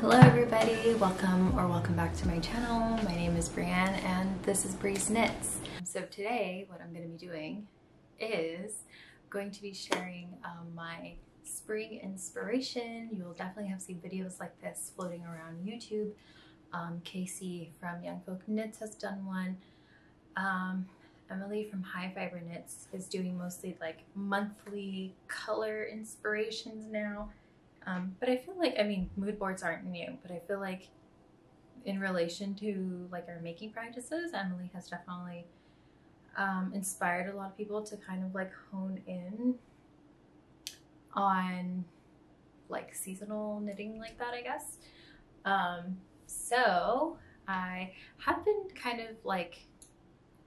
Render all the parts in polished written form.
Hello everybody, welcome back to my channel. My name is Brianne and this is Bree's Knits. So today what I'm going to be doing is going to be sharing my spring inspiration. You will definitely have seen videos like this floating around YouTube. Casey from Young Folk Knits has done one. Emily from High Fiber Knits is doing mostly like monthly color inspirations now. But I feel like, I mean, mood boards aren't new, but I feel like in relation to like our making practices, Emily has definitely inspired a lot of people to kind of like hone in on like seasonal knitting like that, I guess. So I have been kind of like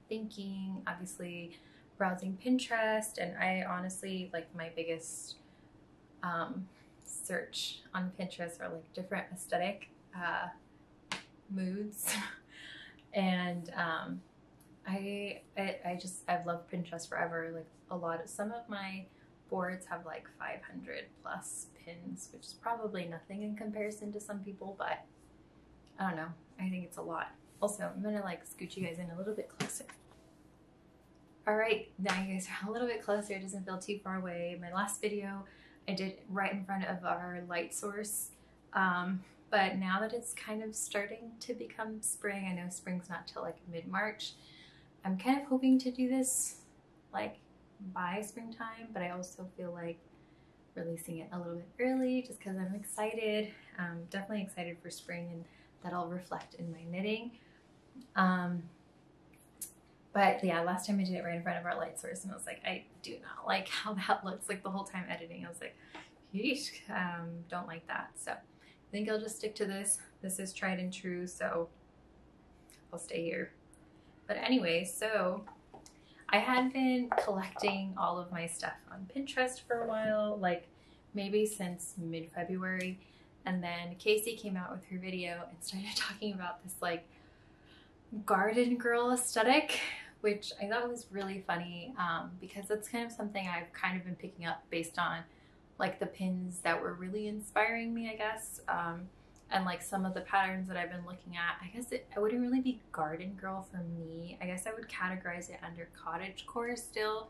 thinking, obviously browsing Pinterest, and I honestly like my biggest search on Pinterest are like different aesthetic moods and I've loved Pinterest forever. Like some of my boards have like 500 plus pins, which is probably nothing in comparison to some people, but I don't know, I think it's a lot. Also, I'm gonna like scoot you guys in a little bit closer. All right, now you guys are a little bit closer. It doesn't feel too far away. My last video I did right in front of our light source, but now that it's kind of starting to become spring, I know spring's not till like mid-March, I'm kind of hoping to do this like by springtime, but I also feel like releasing it a little bit early just because I'm excited. Definitely excited for spring, and that'll reflect in my knitting. But yeah, last time I did it right in front of our light source, and I was like, I do not like how that looks. Like the whole time editing, I was like, yeesh, don't like that. So I think I'll just stick to this. This is tried and true, so I'll stay here. But anyway, so I had been collecting all of my stuff on Pinterest for a while, like maybe since mid-February. And then Casey came out with her video and started talking about this like garden girl aesthetic, which I thought was really funny because that's kind of something I've kind of been picking up based on like the pins that were really inspiring me, I guess, and like some of the patterns that I've been looking at. I guess it wouldn't really be garden girl for me. I guess I would categorize it under cottagecore still,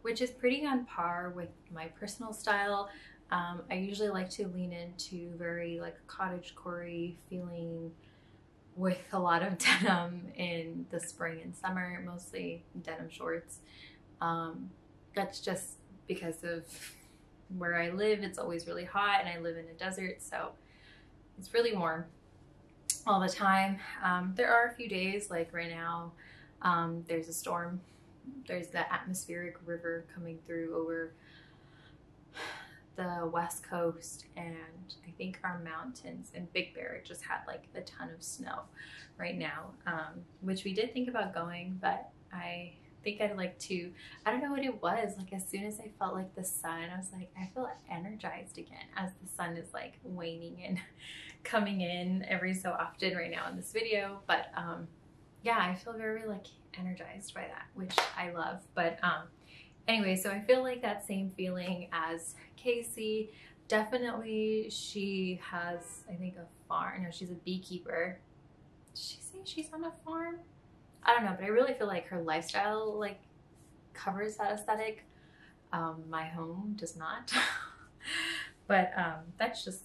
which is pretty on par with my personal style. I usually like to lean into very like cottagecore-y feeling with a lot of denim in the spring and summer, mostly denim shorts. That's just because of where I live. It's always really hot and I live in a desert, so it's really warm all the time. There are a few days, like right now, there's a storm. There's the atmospheric river coming through over the west coast, and I think our mountains and Big Bear just had like a ton of snow right now, which we did think about going, but I think I'd like to, I don't know what it was, like as soon as I felt like the sun, I was like, I feel energized again as the sun is like waning and coming in every so often right now in this video. But yeah, I feel very like energized by that, which I love. But anyway, so I feel like that same feeling as Casey. Definitely she has, I think, a farm. No, she's a beekeeper. Did she say she's on a farm? I don't know, but I really feel like her lifestyle like covers that aesthetic. My home does not. But that's just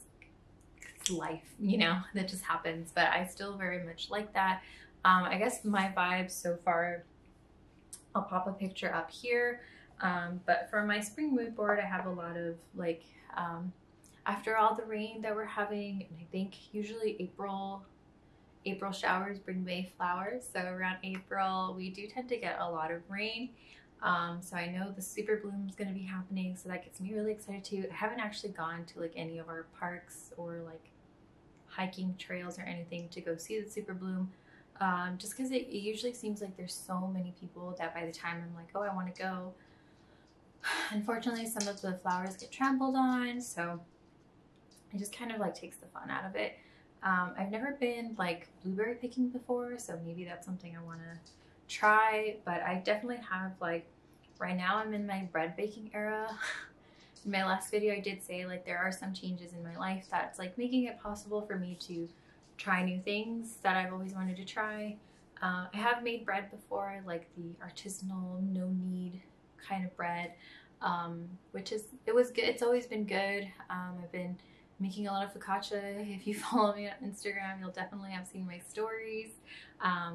life, you know, that just happens. But I still very much like that. I guess my vibes so far, I'll pop a picture up here. But for my spring mood board, I have a lot of like, after all the rain that we're having, and I think usually April showers bring May flowers. So around April, we do tend to get a lot of rain. So I know the super bloom is going to be happening. So that gets me really excited too. I haven't actually gone to like any of our parks or like hiking trails or anything to go see the super bloom. Just because it usually seems like there's so many people that by the time I'm like, oh, I want to go, unfortunately some of the flowers get trampled on, so it just kind of like takes the fun out of it. I've never been like blueberry picking before, so maybe that's something I want to try. But I definitely have like, right now I'm in my bread baking era. in my last video I did say like there are some changes in my life that's like making it possible for me to try new things that I've always wanted to try. I have made bread before, like the artisanal no knead kind of bread, it was good. It's always been good. I've been making a lot of focaccia. If you follow me on Instagram, you'll definitely have seen my stories.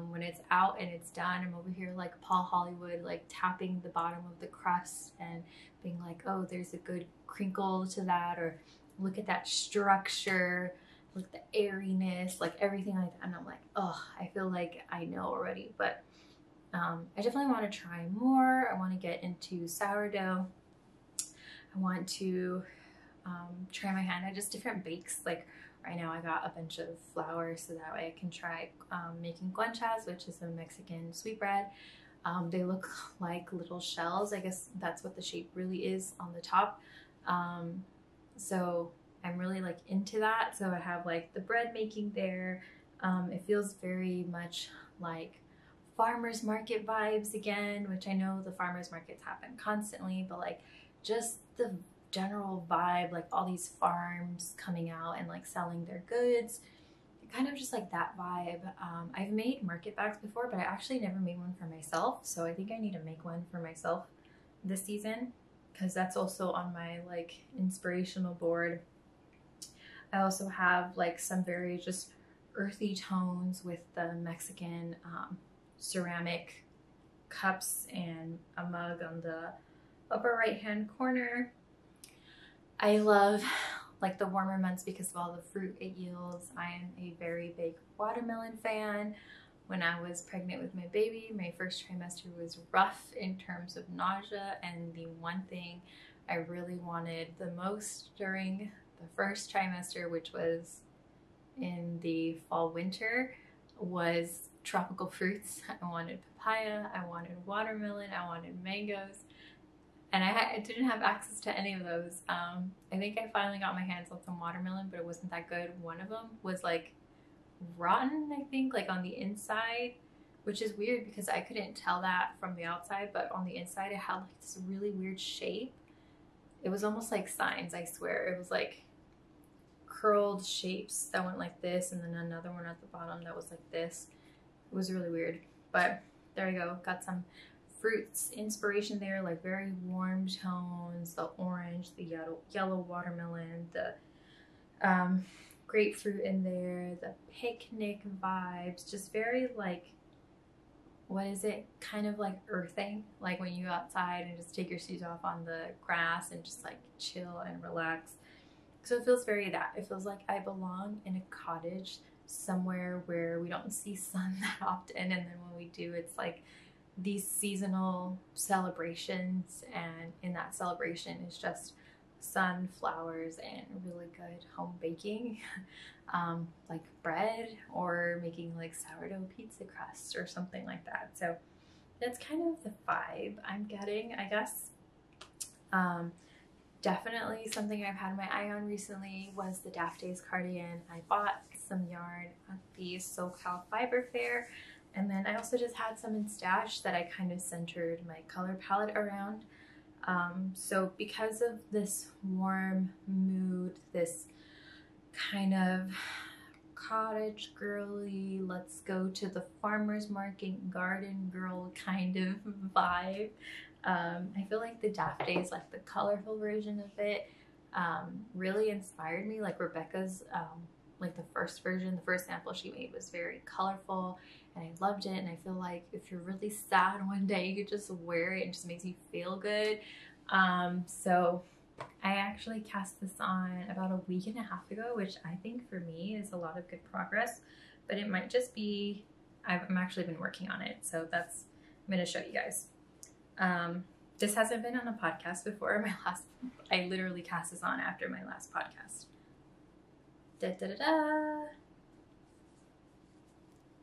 When it's out and it's done, I'm over here like Paul Hollywood, like tapping the bottom of the crust and being like, oh, there's a good crinkle to that, or look at that structure, look at the airiness, like everything like that. And I'm like, oh, I feel like I know already, but I definitely want to try more. I want to get into sourdough. I want to try my hand at just different bakes. Like right now I got a bunch of flour so that way I can try making guanchas, which is a Mexican sweetbread. They look like little shells. I guess that's what the shape really is on the top. So I'm really like into that. So I have like the bread making there. It feels very much like farmers market vibes again, which I know the farmers markets happen constantly, but like just the general vibe, like all these farms coming out and like selling their goods, kind of just like that vibe. I've made market bags before, but I actually never made one for myself, so I think I need to make one for myself this season, because that's also on my like inspirational board. I also have like some very just earthy tones with the Mexican ceramic cups and a mug on the upper right hand corner. I love like the warmer months because of all the fruit it yields. I am a very big watermelon fan. When I was pregnant with my baby, my first trimester was rough in terms of nausea, and the one thing I really wanted the most during the first trimester, which was in the fall winter, was tropical fruits. I wanted papaya, I wanted watermelon, I wanted mangoes, and I didn't have access to any of those. I think I finally got my hands on some watermelon, but it wasn't that good. One of them was like rotten, I think, like on the inside, which is weird because I couldn't tell that from the outside, but on the inside it had like this really weird shape. It was almost like signs, I swear. It was like curled shapes that went like this, and then another one at the bottom that was like this. It was really weird, but there we go. Got some fruits inspiration there, like very warm tones, the orange, the yellow watermelon, the grapefruit in there, the picnic vibes, just very like, what is it, kind of like earthing, like when you go outside and just take your shoes off on the grass and just like chill and relax. So it feels very that. It feels like I belong in a cottage somewhere where we don't see sun that often, and then when we do, it's like these seasonal celebrations, and in that celebration is just sunflowers and really good home baking, like bread or making like sourdough pizza crust or something like that. So that's kind of the vibe I'm getting, I guess. Definitely something I've had my eye on recently was the Daft Days cardigan. I bought some yarn at the SoCal Fiber Fair, and then I also just had some in stash that I kind of centered my color palette around. So because of this warm mood, this kind of cottage girly, let's go to the farmer's market garden girl kind of vibe, I feel like the Daft Days, like the colorful version of it, really inspired me. Like Rebecca's, like the first version, the first sample she made was very colorful, and I loved it. And I feel like if you're really sad one day, you could just wear it and it just makes you feel good. So I actually cast this on about a week and a half ago, which I think for me is a lot of good progress, but it might just be, I'm actually been working on it. So that's, I'm going to show you guys. This hasn't been on a podcast before. I literally cast this on after my last podcast. Da, da, da, da.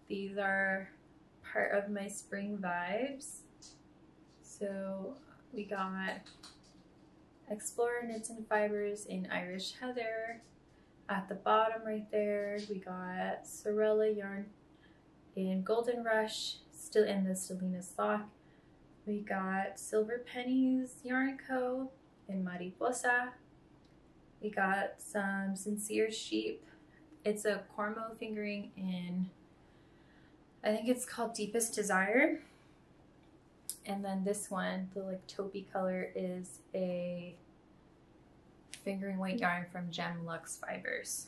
These are part of my spring vibes. So we got Explorer Knits and Fibers in Irish Heather. At the bottom right there, we got Sorella yarn in Golden Rush, still in the Stellina sock. We got Silver Pennies Yarn Co. in Mariposa. We got some Sincere Sheep. It's a Cormo fingering in, I think it's called Deepest Desire. And then this one, the like taupey color, is a fingering weight yarn from Gem Luxe Fibers.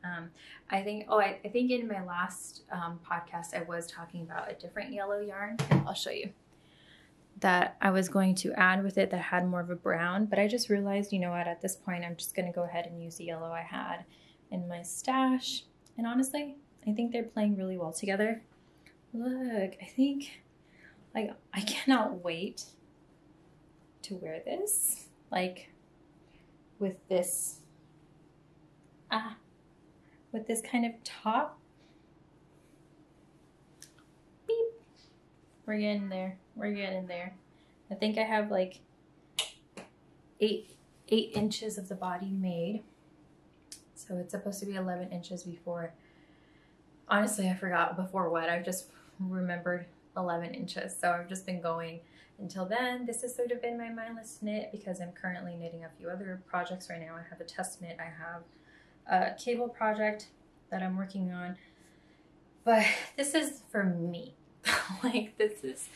I think in my last podcast I was talking about a different yellow yarn. I'll show you, that I was going to add with it that had more of a brown, but I just realized, you know what, at this point I'm just going to go ahead and use the yellow I had in my stash. And honestly, I think they're playing really well together. Look, I think, like, I cannot wait to wear this, like, with this kind of top. Beep. We're getting there. We're getting there. I think I have like 8 inches of the body made. So it's supposed to be 11 inches before. Honestly, I forgot before what. I've just remembered 11 inches. So I've just been going until then. This has sort of been my mindless knit because I'm currently knitting a few other projects right now. I have a test knit. I have a cable project that I'm working on. But this is for me. Like, this is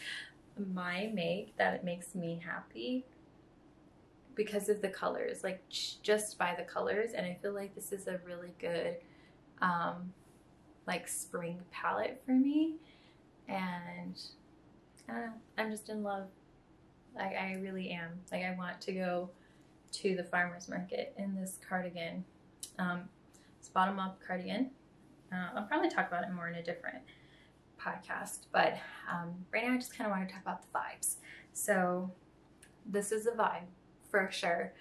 my make that it makes me happy because of the colors, like just by the colors. And I feel like this is a really good like spring palette for me, and I don't know, I'm just in love. Like, I really am. Like, I want to go to the farmer's market in this cardigan. It's bottom up cardigan. I'll probably talk about it more in a different podcast, but right now I just kind of want to talk about the vibes. So this is a vibe for sure.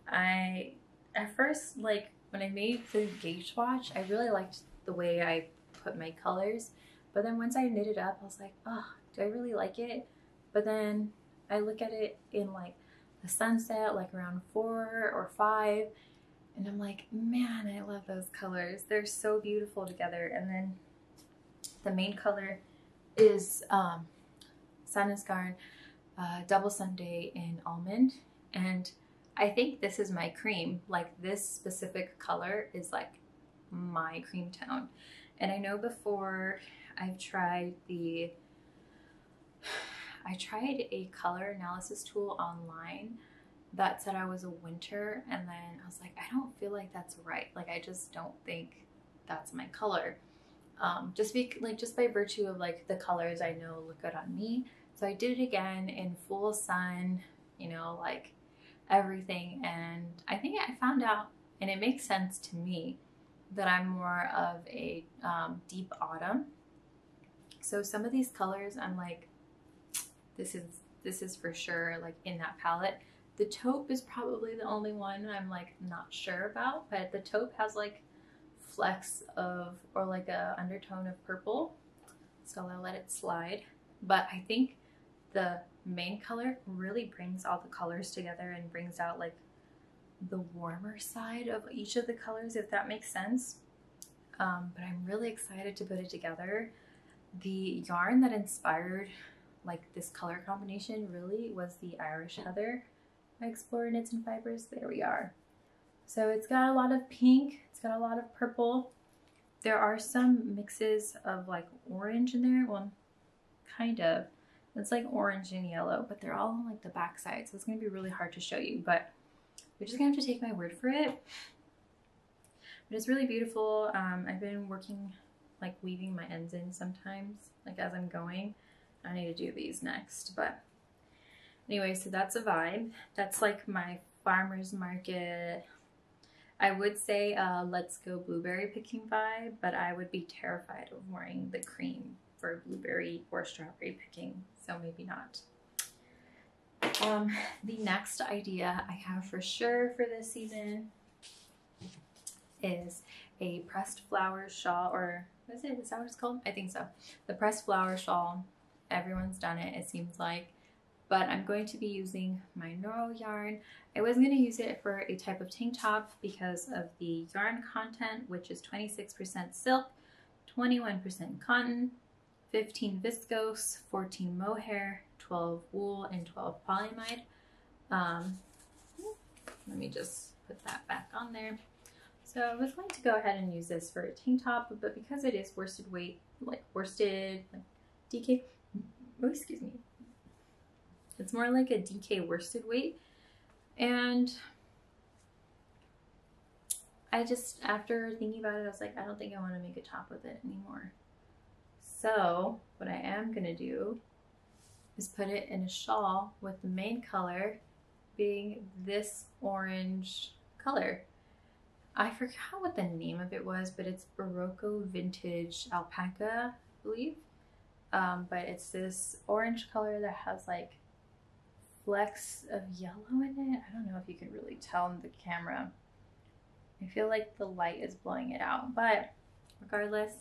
At first, like, when I made the gauge swatch, I really liked the way I put my colors, but then once I knit it up, I was like, oh, do I really like it? But then I look at it in like the sunset, like around 4 or 5, and I'm like, man, I love those colors. They're so beautiful together. And then the main color is Sannes Garn Double Sunday in Almond. And I think this is my cream. Like, this specific color is like my cream tone. And I know before I've tried a color analysis tool online that said I was a winter, and then I was like, I don't feel like that's right. Like, I just don't think that's my color. Just by virtue of like the colors I know look good on me. So I did it again in full sun, you know, like everything, and I think I found out, and it makes sense to me, that I'm more of a deep autumn. So some of these colors I'm like, this is for sure like in that palette. The taupe is probably the only one I'm like not sure about, but the taupe has like flecks of, or like a undertone of purple, so I'll let it slide. But I think the main color really brings all the colors together and brings out like the warmer side of each of the colors, if that makes sense. But I'm really excited to put it together. The yarn that inspired like this color combination really was the Irish Heather by Explorer Knits and Fibers. There we are. So it's got a lot of pink, it's got a lot of purple. There are some mixes of like orange in there. Well, kind of. It's like orange and yellow, but they're all on like the back side, so it's going to be really hard to show you, but you're just going to have to take my word for it. But it's really beautiful. I've been working, like weaving my ends in sometimes, like as I'm going. I need to do these next, but anyway, so that's a vibe. That's like my farmer's market. I would say let's go blueberry picking vibe, but I would be terrified of wearing the cream for blueberry or strawberry picking, so maybe not. The next idea I have for sure for this season is a pressed flower shawl, or what is it? Is that what it's called? I think so. The pressed flower shawl. Everyone's done it, it seems like. But I'm going to be using my Noro yarn. I was going to use it for a type of tank top because of the yarn content, which is 26% silk, 21% cotton, 15 viscose, 14 mohair, 12 wool, and 12 polyamide. let me just put that back on there. So I was going to go ahead and use this for a tank top, but because it is worsted weight, like worsted, like DK, oh, excuse me. It's more like a DK worsted weight. And I just, after thinking about it, I was like, I don't think I want to make a top with it anymore. So what I am gonna do is put it in a shawl with the main color being this orange color. I forgot what the name of it was, but it's Barocco Vintage Alpaca, I believe. But it's this orange color that has like flecks of yellow in it. I don't know if you can really tell in the camera. I feel like the light is blowing it out, but regardless,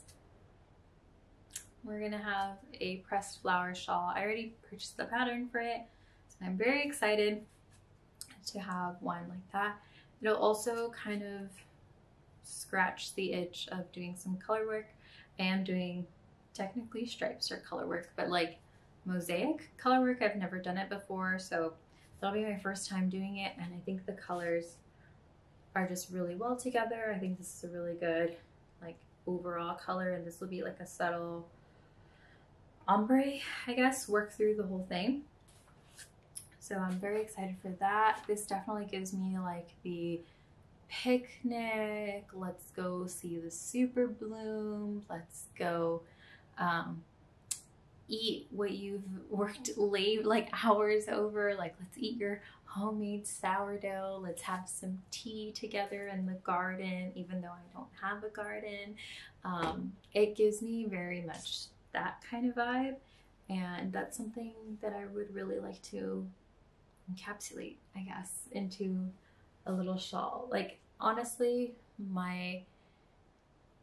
we're gonna have a pressed flower shawl. I already purchased the pattern for it, so I'm very excited to have one like that. It'll also kind of scratch the itch of doing some color work. I am doing technically stripes or color work, but like mosaic color work, I've never done it before, so that'll be my first time doing it, and I think the colors are just really well together. I think this is a really good like overall color, and this will be like a subtle ombre, I guess, work through the whole thing. So I'm very excited for that. This definitely gives me like the picnic, let's go see the super bloom, let's go eat what you've worked late like hours over, like let's eat your homemade sourdough, let's have some tea together in the garden, even though I don't have a garden. It gives me very much that kind of vibe, and that's something that I would really like to encapsulate, I guess, into a little shawl. Like honestly, my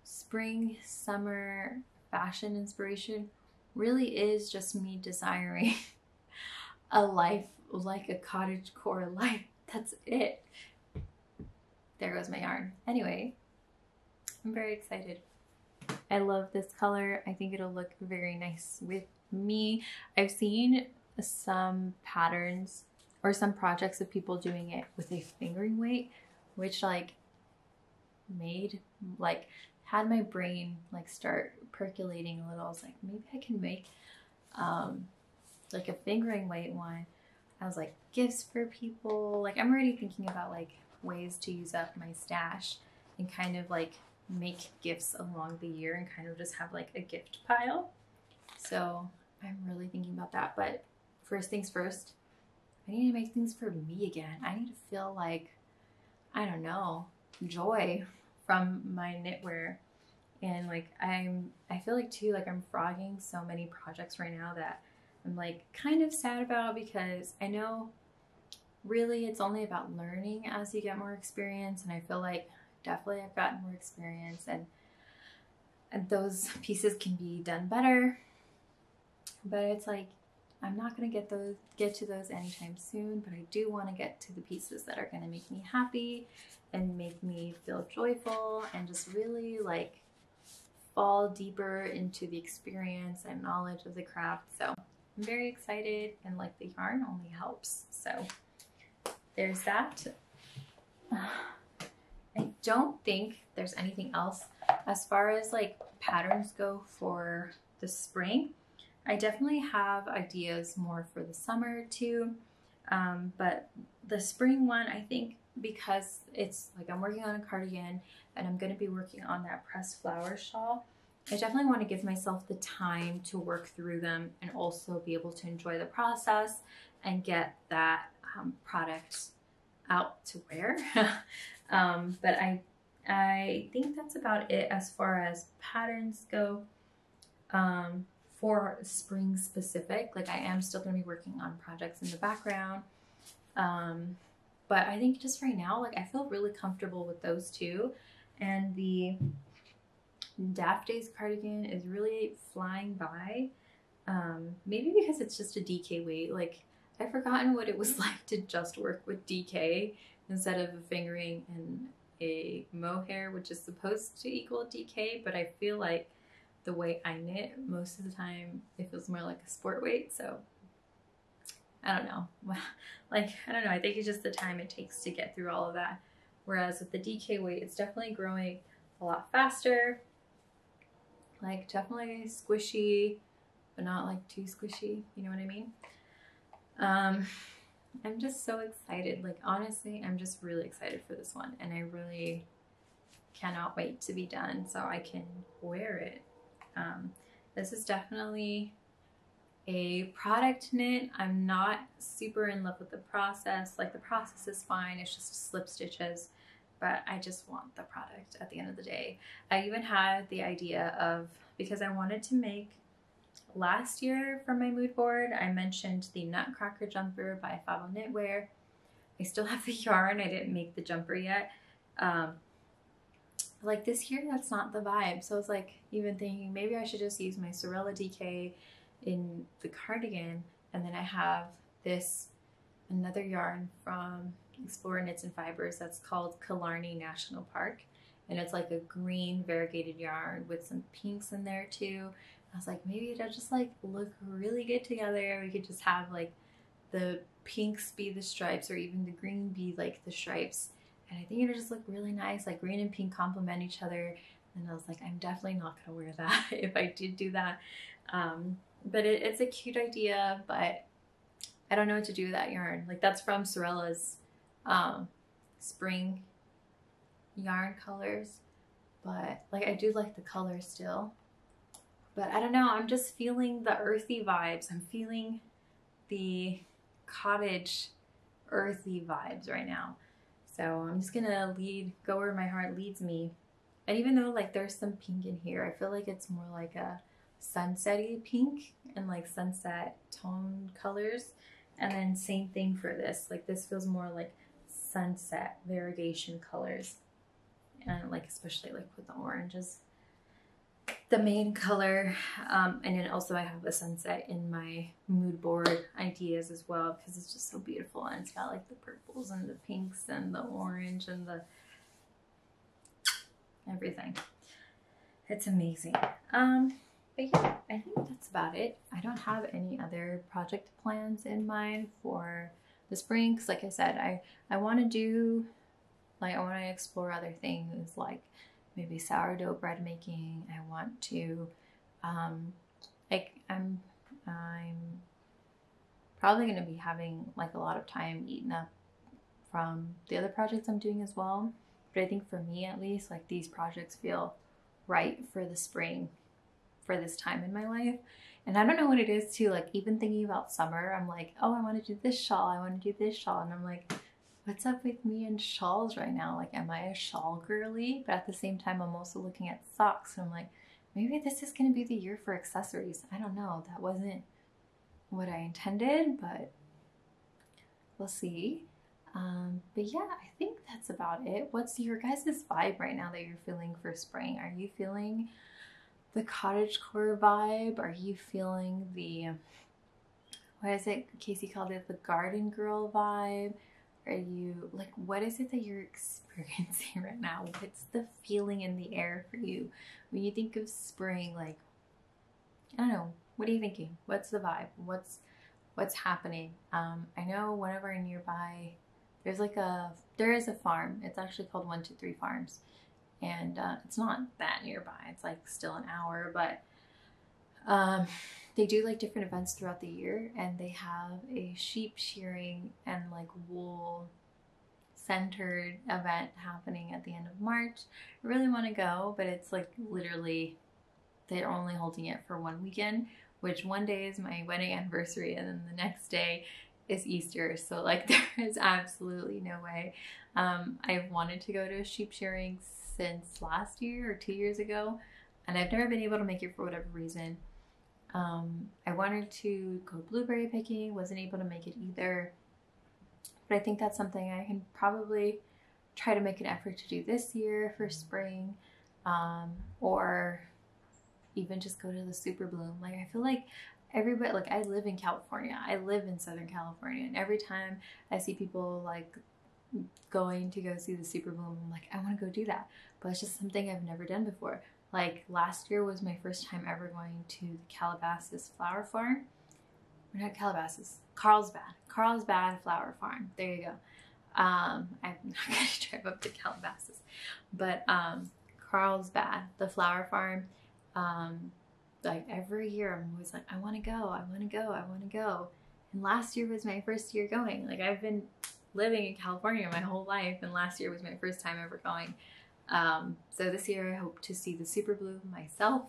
spring summer fashion inspiration really is just me desiring a life like a cottagecore life. That's it. There goes my yarn. Anyway, I'm very excited. I love this color. I think it'll look very nice with me. I've seen some patterns or some projects of people doing it with a fingering weight, which like had my brain like start percolating a little. I was like, maybe I can make like a fingering weight one. I was like, gifts for people. Like I'm already thinking about like ways to use up my stash and kind of like make gifts along the year and kind of just have like a gift pile. So I'm really thinking about that. But first things first, I need to make things for me again. I need to feel like, I don't know, joy from my knitwear. And like I feel like too, like I'm frogging so many projects right now that I'm like kind of sad about, because I know really it's only about learning as you get more experience, and I feel like definitely I've gotten more experience, and those pieces can be done better, but it's like I'm not gonna get to those anytime soon, but I do want to get to the pieces that are gonna make me happy and make me feel joyful and just really like fall deeper into the experience and knowledge of the craft. So I'm very excited, and like the yarn only helps. So there's that. I don't think there's anything else as far as like patterns go for the spring. I definitely have ideas more for the summer too, but the spring one, I think, because it's like I'm working on a cardigan and I'm going to be working on that pressed flower shawl, I definitely want to give myself the time to work through them and also be able to enjoy the process and get that product out to wear. But I think that's about it as far as patterns go for spring specific. Like I am still going to be working on projects in the background. But I think just right now, like I feel really comfortable with those two. And the Daft Days cardigan is really flying by. Maybe because it's just a DK weight. Like I've forgotten what it was like to just work with DK instead of a fingering and a mohair, which is supposed to equal DK, but I feel like the way I knit most of the time, it feels more like a sport weight. So I don't know. Like, I don't know. I think it's just the time it takes to get through all of that. Whereas with the DK weight, it's definitely growing a lot faster. Like, definitely squishy, but not like too squishy. You know what I mean? I'm just so excited. Like, honestly, I'm just really excited for this one. And I really cannot wait to be done so I can wear it. This is definitely a product knit. I'm not super in love with the process. Like, the process is fine. It's just slip stitches, but I just want the product at the end of the day. I even had the idea of, because I wanted to make, last year for my mood board, I mentioned the Nutcracker jumper by Favo Knitwear. I still have the yarn. I didn't make the jumper yet. Like, this year, that's not the vibe. So I was like, even thinking maybe I should just use my Sorella DK in the cardigan, and then I have this another yarn from Explore Knits and Fibers that's called Killarney National Park, and it's like a green variegated yarn with some pinks in there too. I was like, maybe it'll just like look really good together. We could just have like the pinks be the stripes, or even the green be like the stripes, and I think it'll just look really nice. Like, green and pink complement each other. And I was like, I'm definitely not gonna wear that if I did do that. But it's a cute idea, but I don't know what to do with that yarn. Like, that's from Sorella's spring yarn colors, but like, I do like the color still. But I don't know, I'm just feeling the earthy vibes. I'm feeling the cottage earthy vibes right now. So I'm just gonna go where my heart leads me. And even though like there's some pink in here, I feel like it's more like a sunset-y pink and like sunset tone colors. And then same thing for this. Like, this feels more like sunset variegation colors. And like, especially like with the orange is the main color. And then also I have a sunset in my mood board ideas as well, because it's just so beautiful. And it's got like the purples and the pinks and the orange and the everything. It's amazing. But yeah, I think that's about it. I don't have any other project plans in mind for the spring, because like I said, I want to do, like, I want to explore other things, like maybe sourdough bread making. I want to, like, I'm probably going to be having like a lot of time eaten up from the other projects I'm doing as well. But I think for me, at least, like, these projects feel right for the spring, for this time in my life. And I don't know what it is too, like, even thinking about summer, I'm like, oh, I want to do this shawl, I want to do this shawl, and I'm like, what's up with me and shawls right now? Like, am I a shawl girly? But at the same time, I'm also looking at socks, and I'm like, maybe this is going to be the year for accessories. I don't know, that wasn't what I intended, but we'll see. But yeah, I think that's about it. What's your guys' vibe right now that you're feeling for spring? Are you feeling the cottagecore vibe? Are you feeling the, what is it, Casey called it, the garden girl vibe? Are you, like, what is it that you're experiencing right now? What's the feeling in the air for you when you think of spring? Like, I don't know, what are you thinking? What's the vibe? What's happening? I know one of our nearby, there is a farm. It's actually called 123 Farms. And it's not that nearby. It's like still an hour, but they do like different events throughout the year, and they have a sheep shearing and like wool centered event happening at the end of March. I really want to go, but it's like literally they're only holding it for one weekend, which one day is my wedding anniversary, and then the next day is Easter. So like, there is absolutely no way. I've wanted to go to a sheep shearing since last year or 2 years ago, and I've never been able to make it for whatever reason. I wanted to go blueberry picking, wasn't able to make it either, but I think that's something I can probably try to make an effort to do this year for spring, or even just go to the Super Bloom. Like, I feel like everybody, like, I live in California, I live in Southern California, and every time I see people like going to go see the Super Bloom, I'm like, I want to go do that, but it's just something I've never done before. Like, last year was my first time ever going to the Calabasas Flower Farm, or not Calabasas, Carlsbad Flower Farm. There you go. I'm not gonna drive up to Calabasas, but Carlsbad, the flower farm. Like every year I'm always like, I want to go. And last year was my first year going. Like I've been living in California my whole life, and last year was my first time ever going. So this year I hope to see the super bloom myself.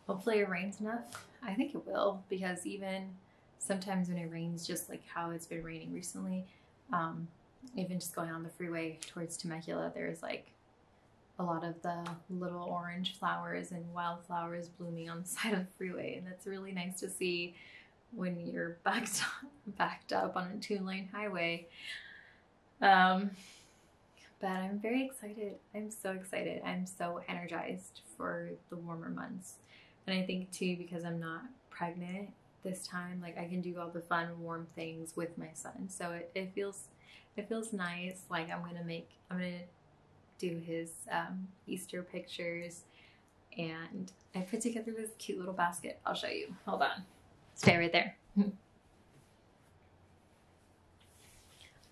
Hopefully it rains enough. I think it will, because even sometimes when it rains, just like how it's been raining recently, even just going on the freeway towards Temecula, there's like a lot of the little orange flowers and wildflowers blooming on the side of the freeway, and that's really nice to see when you're backed up on a 2-lane highway. But I'm very excited. I'm so excited. I'm so energized for the warmer months. And I think too, because I'm not pregnant this time, like I can do all the fun warm things with my son. So it feels nice. Like I'm gonna do his Easter pictures, and I put together this cute little basket. I'll show you. Hold on. Stay right there.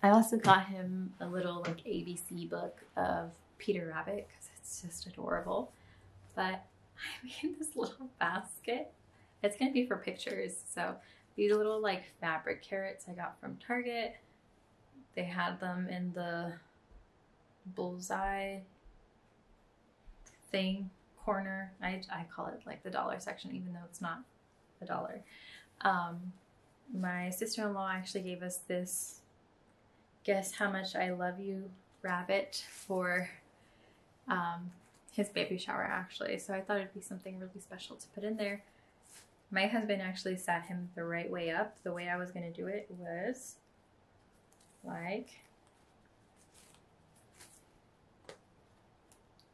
I also got him a little like ABC book of Peter Rabbit because it's just adorable. But I made this little basket. It's gonna be for pictures. So these little like fabric carrots I got from Target. They had them in the bullseye thing corner. I call it like the dollar section, even though it's not $1. My sister-in-law actually gave us this Guess How Much I Love You rabbit for his baby shower, actually. So I thought it'd be something really special to put in there. My husband actually sat him the right way up. The way I was going to do it was like,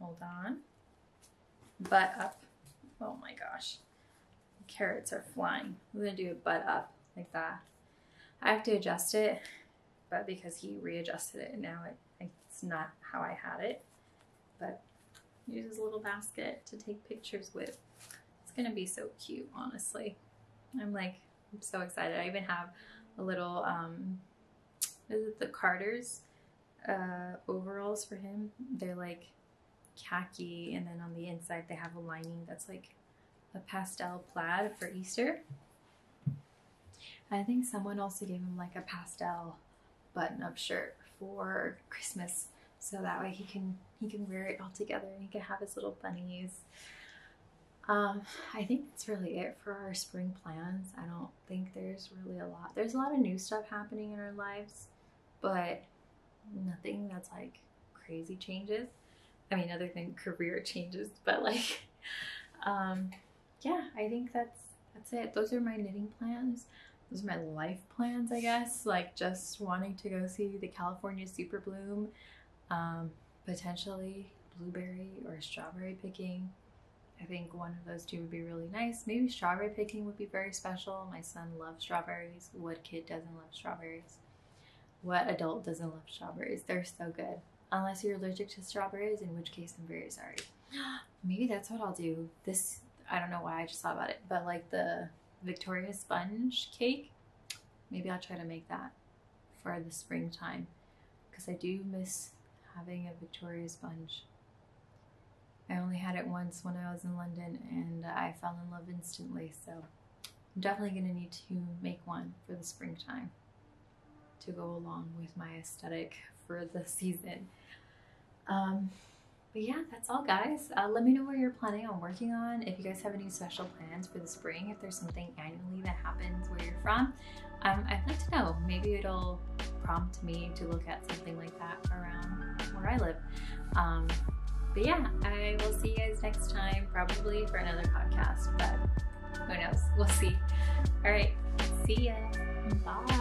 hold on, butt up. Oh my gosh, the carrots are flying. I'm going to do it butt up like that. I have to adjust it, but because he readjusted it, now it's not how I had it. But use his little basket to take pictures with. It's gonna be so cute, honestly. I'm so excited. I even have a little is it the Carter's overalls for him. They're like khaki, and then on the inside they have a lining that's like a pastel plaid for Easter. I think someone also gave him like a pastel button-up shirt for Christmas, so that way he can wear it all together and he can have his little bunnies. I think that's really it for our spring plans. I don't think there's really a lot. There's a lot of new stuff happening in our lives, but nothing that's like crazy changes. I mean, other than career changes, but like, yeah, I think that's it. Those are my knitting plans. Those are my life plans, I guess. Like just wanting to go see the California super bloom, potentially blueberry or strawberry picking. I think one of those two would be really nice. Maybe strawberry picking would be very special. My son loves strawberries. What kid doesn't love strawberries? What adult doesn't love strawberries? They're so good. Unless you're allergic to strawberries, in which case I'm very sorry. Maybe that's what I'll do. I don't know why I just thought about it, but like the Victoria sponge cake, maybe I'll try to make that for the springtime, because I do miss having a Victoria sponge. I only had it once when I was in London, and I fell in love instantly, so I'm definitely going to need to make one for the springtime to go along with my aesthetic for the season. But yeah, that's all, guys. Let me know what you're planning on working on. If you guys have any special plans for the spring, if there's something annually that happens where you're from, I'd like to know. Maybe it'll prompt me to look at something like that around where I live. But yeah, I will see you guys next time, probably for another podcast, but who knows? We'll see. All right, see ya. Bye.